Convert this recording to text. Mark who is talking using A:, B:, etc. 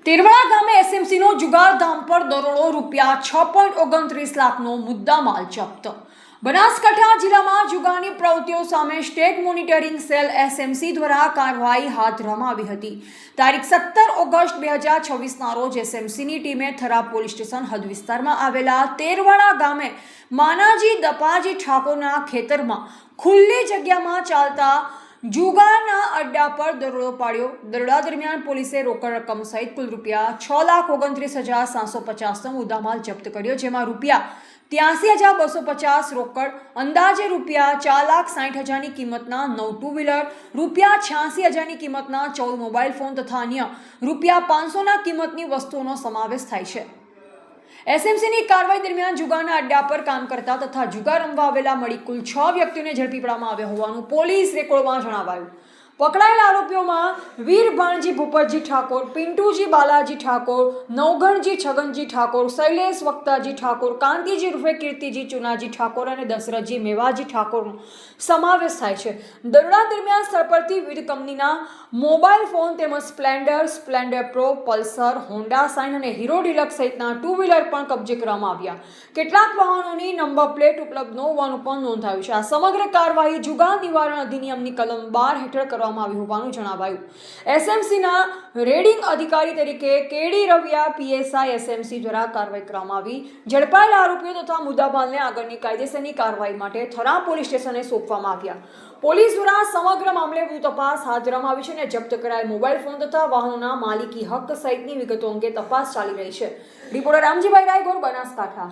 A: તેરવાડા ગામે એસએમસીનો જુગારધામ પર દરોડો રૂપિયા 6.29 લાખનો મુદ્દામાલ જપ્ત। બનાસકાંઠા જિલ્લામાં જુગારની પ્રવૃત્તિઓ સામે સ્ટેટ મોનિટરિંગ સેલ એસએમસી દ્વારા કાર્યવાહી હાથ ધરવામાં આવી હતી। તારીખ 17 ઓગસ્ટ 2026ના રોજ એસએમસીની ટીમે થરાદ પોલીસ સ્ટેશન હદ વિસ્તારમાં આવેલા તેરવાડા ગામે માનાજી દપાજી ઠાકોરના ખેતરમાં ખુલ્લી જગ્યામાં ચાલતા જુગારના અડ્ડા પર દરોડો પાડ્યો। દરોડા દરમિયાન પોલીસે રોકડ રકમ સહિત કુલ રૂપિયા 6,29,750નો મુદ્દામાલ જપ્ત કર્યો, જેમાં રૂપિયા 83,250 રોકડ, અંદાજે રૂપિયા 4,60,000ની કિંમતના 9 ટુ વ્હીલર, રૂપિયા 86,000ની કિંમતના 14 મોબાઈલ ફોન તથા અન્ય રૂપિયા 500ના કિંમતની વસ્તુઓનો સમાવેશ થાય છે। એસએમસીની કાર્યવાહી દરમિયાન જુગારના અડ્ડા પર કામ કરતા તથા જુગાર રમવા આવેલા મળી કુલ 6 વ્યક્તિઓને ઝડપી પાડવામાં આવ્યા હોવાનું પોલીસ રેકોર્ડમાં જણાવાયું। પકડાયેલા આરોપીઓમાં વીરભાણજી ભૂપતજી ઠાકોર, પિન્ટુજી બાલાજી ઠાકોર, નવગણજી છગનજી ઠાકોર, શૈલેષ વક્તાજી ઠાકોર, કાંતિજી ઉર્ફે કીર્તિજી ચુનાજી ઠાકોર અને દશરથજી મેવાજી ઠાકોરનો સમાવેશ થાય છે। દરોડા દરમિયાન સ્થળ પરથી વિવિધ કંપનીના મોબાઈલ ફોન તેમજ Splendor Pro, Pulsar, Honda Shine અને હીરો ડિલક્સ સહિતના 2 વ્હીલર પણ કબજે કરવામાં આવ્યા। કેટલાક વાહનોની નંબર પ્લેટ ઉપલબ્ધ ન હોવાનું પણ નોંધાયું છે। આ સમગ્ર કાર્યવાહી જુગાર નિવારણ અધિનિયમની કલમ 12 હેઠળ કરવામાં આવી હોવાનું જણાવાયું। એસએમસીના રેડિંગ અધિકારી તરીકે કેડી રવિયા પીએસઆઈ એસએમસી દ્વારા કાર્યવાહી કરવામાં આવી। ઝડપાયેલા આરોપીઓ તથા મુદ્દામાલને આગળની કાયદેસરની કાર્યવાહી માટે થરાદ પોલીસ સ્ટેશને સોંપવામાં આવ્યા। પોલીસ દ્વારા સમગ્ર મામલે વધુ તપાસ હાથ ધરવામાં આવી છે અને જપ્ત કરાયેલ મોબાઈલ ફોન તથા વાહનોના માલિકી હક સહિતની વિગતો અંગે તપાસ ચાલી રહી છે। રિપોર્ટર રામજીભાઈ રાયગોર, બનાસકાંઠા।